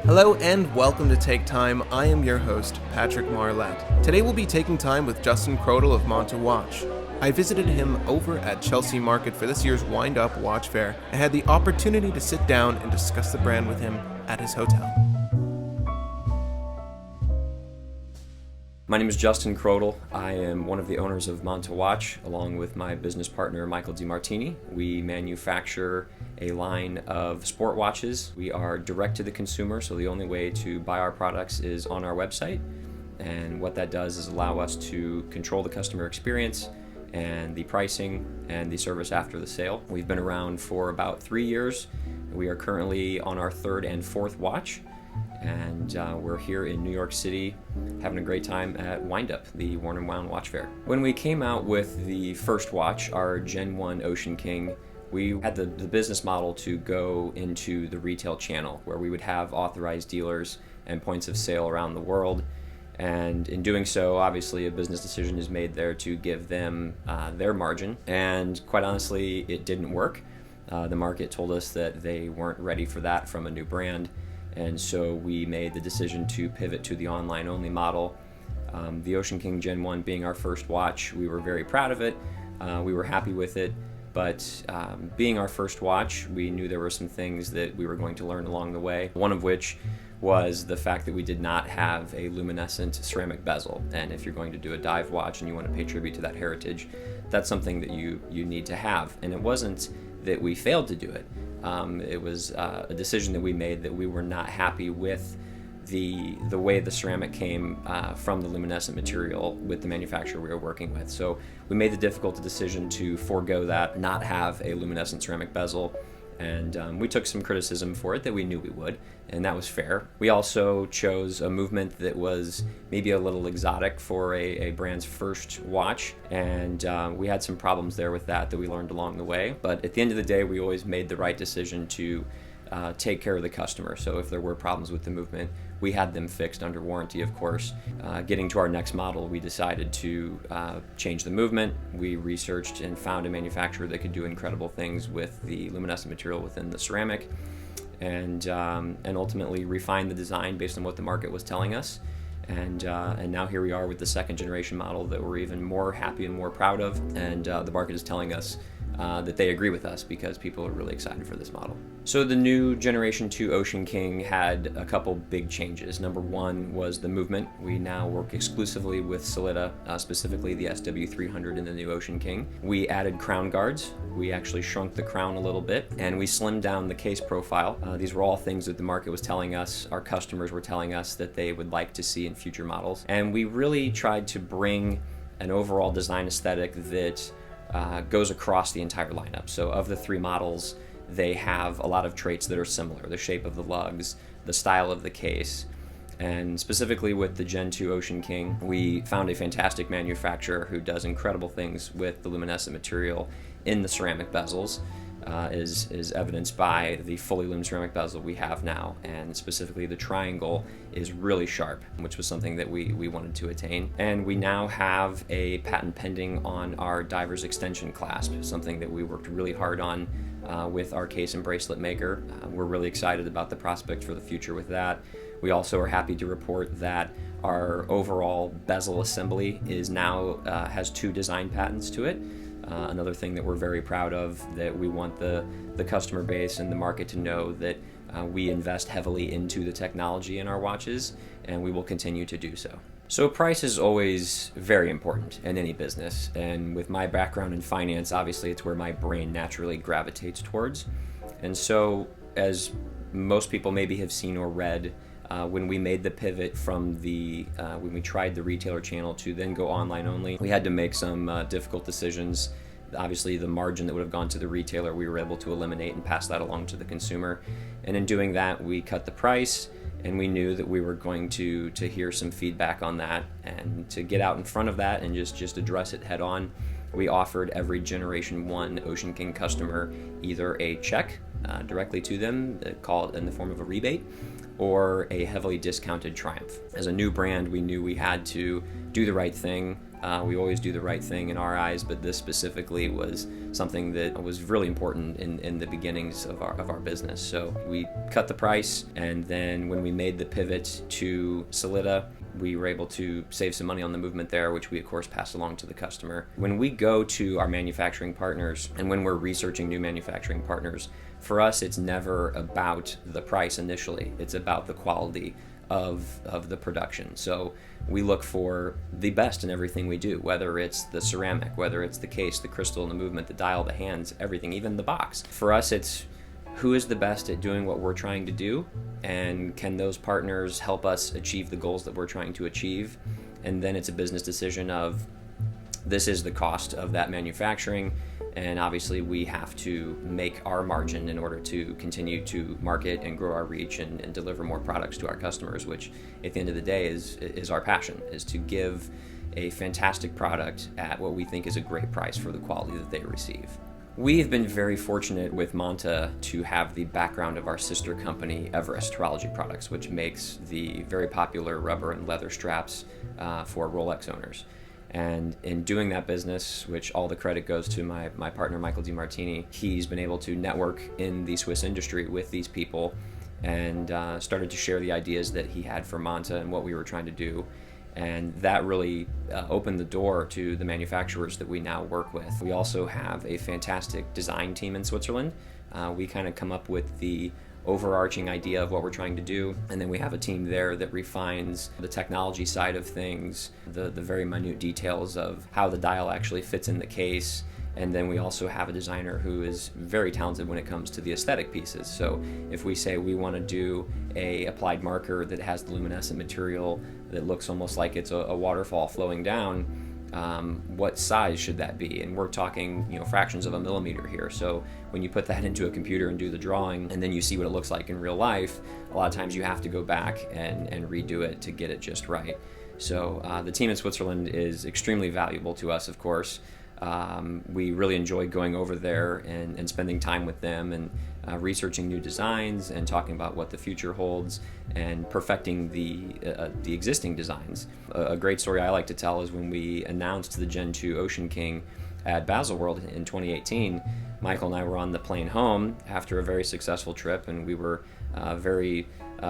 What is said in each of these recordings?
Hello and welcome to Take Time. I am your host, Patrick Marlette. Today we'll be taking time with Justin Kraudel of Monta Watch. I visited him over at Chelsea Market for this year's Wind Up Watch Fair and had the opportunity to sit down and discuss the brand with him at his hotel. My name is Justin Kraudel. I am one of the owners of Monta Watch, along with my business partner, Michael DiMartini. We manufacture a line of sport watches. We are direct to the consumer, so the only way to buy our products is on our website. And what that does is allow us to control the customer experience and the pricing and the service after the sale. We've been around for about 3 years. We are currently on our third and fourth watch. And we're here in New York City having a great time at Wind Up, the Worn & Wound Watch Fair. When we came out with the first watch, our Gen 1 Ocean King, we had the business model to go into the retail channel where we would have authorized dealers and points of sale around the world. And in doing so, obviously a business decision is made there to give them their margin. And quite honestly, it didn't work. The market told us that they weren't ready for that from a new brand. And so we made the decision to pivot to the online-only model. The Ocean King Gen 1 being our first watch, we were very proud of it. We were happy with it, but being our first watch, we knew there were some things that we were going to learn along the way. One of which was the fact that we did not have a luminescent ceramic bezel. And if you're going to do a dive watch and you want to pay tribute to that heritage, that's something that you need to have. And it wasn't that we failed to do it. It was a decision that we made that we were not happy with the way the ceramic came from the luminescent material with the manufacturer we were working with. So we made the difficult decision to forego that, not have a luminescent ceramic bezel, and we took some criticism for it that we knew we would, and that was fair. We also chose a movement that was maybe a little exotic for a brand's first watch, and we had some problems there with that we learned along the way. But at the end of the day, we always made the right decision to take care of the customer. So if there were problems with the movement, we had them fixed under warranty, of course. Getting to our next model, we decided to change the movement. We researched and found a manufacturer that could do incredible things with the luminescent material within the ceramic, and ultimately refine the design based on what the market was telling us. And now here we are with the second generation model that we're even more happy and more proud of, and the market is telling us that they agree with us because people are really excited for this model. So the new Generation 2 Ocean King had a couple big changes. Number one was the movement. We now work exclusively with Sellita, specifically the SW300 in the new Ocean King. We added crown guards. We actually shrunk the crown a little bit, and we slimmed down the case profile. These were all things that the market was telling us, our customers were telling us that they would like to see in future models. And we really tried to bring an overall design aesthetic that goes across the entire lineup. So of the three models, they have a lot of traits that are similar. The shape of the lugs, the style of the case, and specifically with the Gen 2 Ocean King, we found a fantastic manufacturer who does incredible things with the luminescent material in the ceramic bezels, is evidenced by the fully lumen ceramic bezel we have now, and specifically the triangle is really sharp, which was something that we wanted to attain. And we now have a patent pending on our diver's extension clasp, something that we worked really hard on with our case and bracelet maker. We're really excited about the prospect for the future with that. We also are happy to report that our overall bezel assembly is now has 2 design patents to it. Another thing that we're very proud of, that we want the customer base and the market to know that we invest heavily into the technology in our watches, and we will continue to do so. So price is always very important in any business, and with my background in finance, obviously it's where my brain naturally gravitates towards. And so, as most people maybe have seen or read, when we made the pivot from when we tried the retailer channel to then go online only, we had to make some difficult decisions. Obviously, the margin that would have gone to the retailer, we were able to eliminate and pass that along to the consumer. And in doing that, we cut the price, and we knew that we were going to hear some feedback on that. And to get out in front of that and just address it head on, we offered every Generation 1 Ocean King customer either a check directly to them, called in the form of a rebate, or a heavily discounted Triumph. As a new brand, we knew we had to do the right thing, We always do the right thing in our eyes, but this specifically was something that was really important in the beginnings of our business. So we cut the price, and then when we made the pivot to Solida, we were able to save some money on the movement there, which we of course passed along to the customer. When we go to our manufacturing partners and when we're researching new manufacturing partners, for us it's never about the price initially. It's about the quality of the production. So we look for the best in everything we do, whether it's the ceramic, whether it's the case, the crystal, the movement, the dial, the hands, everything, even the box. For us, it's who is the best at doing what we're trying to do, and can those partners help us achieve the goals that we're trying to achieve? And then it's a business decision of, this is the cost of that manufacturing, and obviously we have to make our margin in order to continue to market and grow our reach and deliver more products to our customers, which at the end of the day is our passion, is to give a fantastic product at what we think is a great price for the quality that they receive. We have been very fortunate with Monta to have the background of our sister company, Everest Horology Products, which makes the very popular rubber and leather straps for Rolex owners. And in doing that business, which all the credit goes to my partner, Michael DiMartini, he's been able to network in the Swiss industry with these people and started to share the ideas that he had for Monta and what we were trying to do. And that really opened the door to the manufacturers that we now work with. We also have a fantastic design team in Switzerland. We kind of come up with the overarching idea of what we're trying to do, and then we have a team there that refines the technology side of things, the very minute details of how the dial actually fits in the case. And then we also have a designer who is very talented when it comes to the aesthetic pieces. So if we say we want to do a applied marker that has the luminescent material that looks almost like it's a waterfall flowing down, what size should that be? And we're talking, fractions of a millimeter here. So when you put that into a computer and do the drawing, and then you see what it looks like in real life, a lot of times you have to go back and redo it to get it just right. So the team in Switzerland is extremely valuable to us, of course. We really enjoy going over there and spending time with them and researching new designs and talking about what the future holds and perfecting the existing designs. A great story I like to tell is when we announced the Gen 2 Ocean King at Baselworld in 2018, Michael and I were on the plane home after a very successful trip, and we were very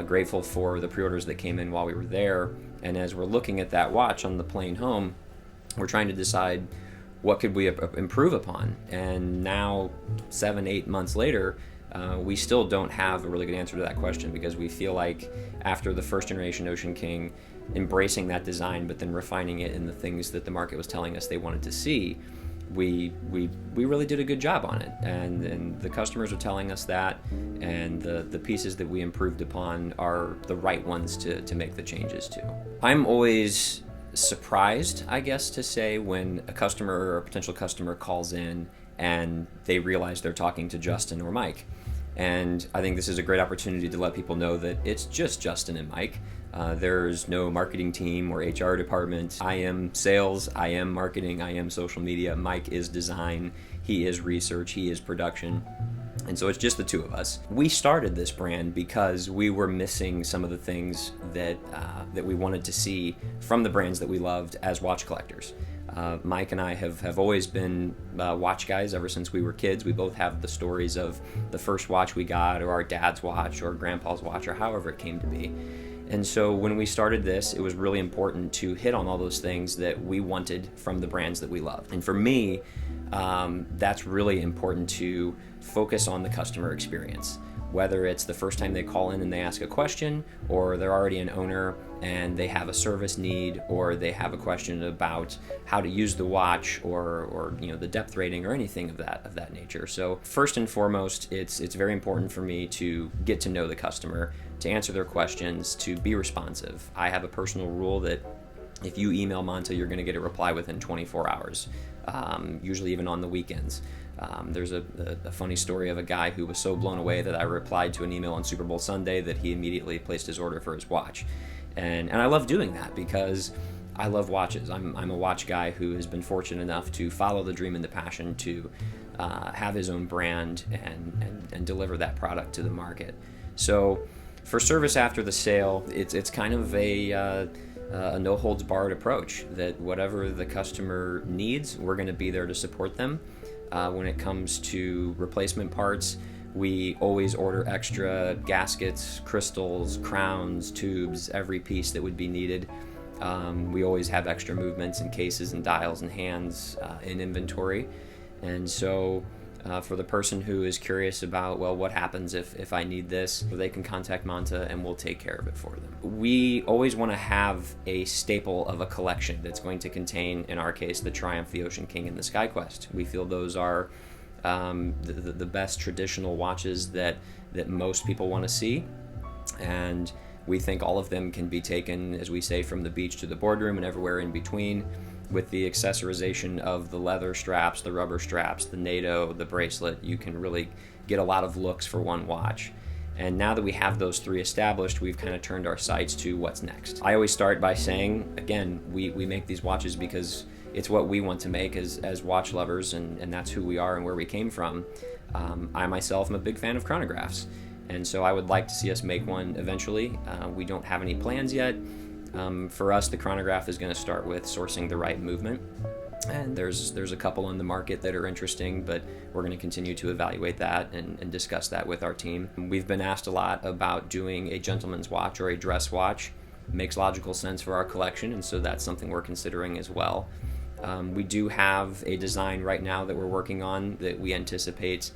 grateful for the pre-orders that came in while we were there. And as we're looking at that watch on the plane home, we're trying to decide what could we improve upon. And now 7-8 months later, we still don't have a really good answer to that question, because we feel like after the first generation Ocean King, embracing that design but then refining it in the things that the market was telling us they wanted to see, we really did a good job on it, and the customers are telling us that, and the pieces that we improved upon are the right ones to make the changes to. I'm always surprised, I guess to say, when a customer or a potential customer calls in and they realize they're talking to Justin or Mike. And I think this is a great opportunity to let people know that it's just Justin and Mike. There's no marketing team or HR department. I am sales, I am marketing, I am social media. Mike is design, he is research, he is production. And so it's just the two of us. We started this brand because we were missing some of the things that we wanted to see from the brands that we loved as watch collectors. Mike and I have always been watch guys ever since we were kids. We both have the stories of the first watch we got, or our dad's watch, or grandpa's watch, or however it came to be. And so when we started this, it was really important to hit on all those things that we wanted from the brands that we loved. And for me, that's really important to focus on the customer experience. Whether it's the first time they call in and they ask a question, or they're already an owner and they have a service need, or they have a question about how to use the watch, or the depth rating, or anything of that nature. So first and foremost, it's very important for me to get to know the customer, to answer their questions, to be responsive. I have a personal rule that if you email Monta, you're going to get a reply within 24 hours, usually even on the weekends. There's a funny story of a guy who was so blown away that I replied to an email on Super Bowl Sunday that he immediately placed his order for his watch. And I love doing that because I love watches. I'm a watch guy who has been fortunate enough to follow the dream and the passion to have his own brand and deliver that product to the market. So for service after the sale, it's kind of a a no-holds-barred approach, that whatever the customer needs, we're going to be there to support them. When it comes to replacement parts, we always order extra gaskets, crystals, crowns, tubes, every piece that would be needed. We always have extra movements and cases and dials and hands in inventory. And so for the person who is curious about, well, what happens if I need this, they can contact Monta and we'll take care of it for them. We always want to have a staple of a collection that's going to contain, in our case, the Triumph, the Ocean King, and the SkyQuest. We feel those are the best traditional watches that most people want to see. And we think all of them can be taken, as we say, from the beach to the boardroom and everywhere in between, with the accessorization of the leather straps, the rubber straps, the NATO, the bracelet. You can really get a lot of looks for one watch. And now that we have those three established, we've kind of turned our sights to what's next. I always start by saying, again, we make these watches because it's what we want to make as watch lovers, and that's who we are and where we came from. I myself am a big fan of chronographs, and so I would like to see us make one eventually. We don't have any plans yet. For us, the chronograph is going to start with sourcing the right movement, and there's a couple on the market that are interesting, but we're going to continue to evaluate that and discuss that with our team. We've been asked a lot about doing a gentleman's watch or a dress watch. It makes logical sense for our collection, and so that's something we're considering as well. We do have a design right now that we're working on that we anticipate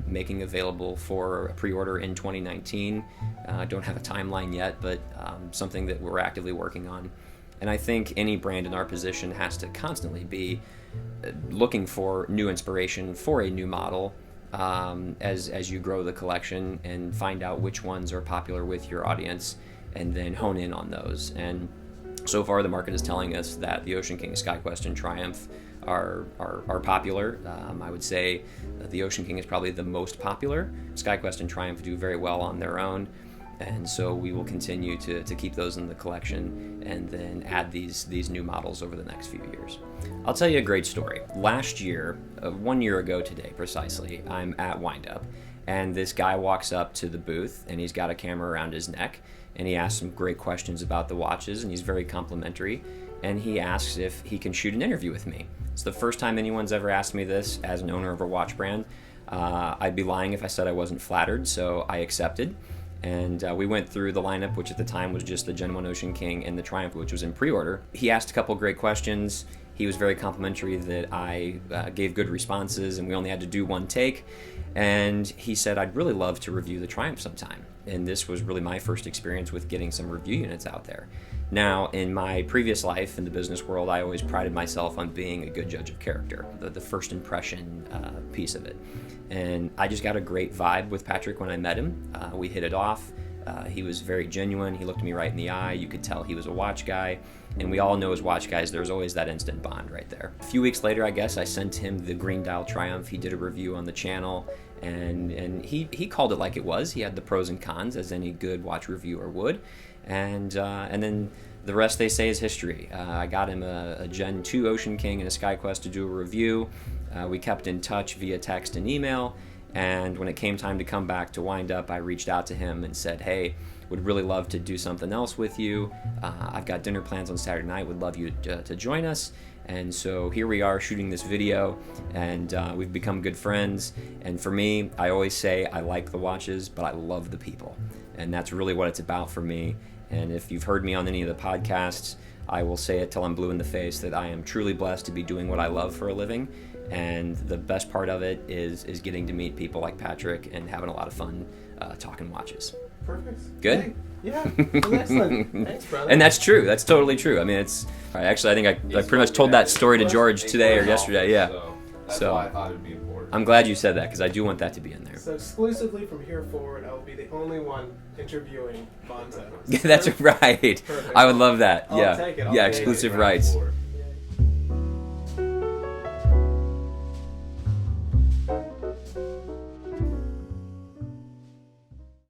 making available for pre-order in 2019. Don't have a timeline yet, but something that we're actively working on. And I think any brand in our position has to constantly be looking for new inspiration for a new model as you grow the collection and find out which ones are popular with your audience and then hone in on those. And so far the market is telling us that the Ocean King, SkyQuest, and Triumph are popular. I would say that the Ocean King is probably the most popular. SkyQuest and Triumph do very well on their own, and so we will continue to keep those in the collection and then add these new models over the next few years. I'll tell you a great story. Last year, 1 year ago today precisely, I'm at Windup, and this guy walks up to the booth and he's got a camera around his neck, and he asks some great questions about the watches, and he's very complimentary, and he asks if he can shoot an interview with me. It's the first time anyone's ever asked me this as an owner of a watch brand. I'd be lying if I said I wasn't flattered, so I accepted. And we went through the lineup, which at the time was just the Gen 1 Ocean King and the Triumph, which was in pre-order. He asked a couple great questions. He was very complimentary that I gave good responses, and we only had to do one take. And he said, I'd really love to review the Triumph sometime. And this was really my first experience with getting some review units out there. Now, in my previous life in the business world, I always prided myself on being a good judge of character, the first impression piece of it. And I just got a great vibe with Patrick when I met him. We hit it off. He was very genuine. He looked me right in the eye. You could tell he was a watch guy. And we all know as watch guys, there's always that instant bond right there. A few weeks later, I guess, I sent him the Green Dial Triumph. He did a review on the channel, and he called it like it was. He had the pros and cons, as any good watch reviewer would. And then the rest, they say, is history. I got him a Gen 2 Ocean King and a SkyQuest to do a review. We kept in touch via text and email. And when it came time to come back to Windup, I reached out to him and said, hey, would really love to do something else with you. I've got dinner plans on Saturday night. Would love you to join us. And so here we are shooting this video, and we've become good friends. And for me, I always say I like the watches, but I love the people. And that's really what it's about for me. And if you've heard me on any of the podcasts, I will say it till I'm blue in the face that I am truly blessed to be doing what I love for a living. And the best part of it is getting to meet people like Patrick and having a lot of fun talking watches. Perfect. Good? Hey, yeah, that was excellent. Thanks, brother. And that's true. That's totally true. I mean, it's... Actually, I think I pretty much told that story to George today or yesterday. Yeah. So why I thought it'd be important. I'm glad you said that, because I do want that to be in there. So exclusively from here forward, I will be the only one interviewing Monta. That's right. Perfect. I would love that. I'll Yeah. take it. I'll Yeah, take it. exclusive rights.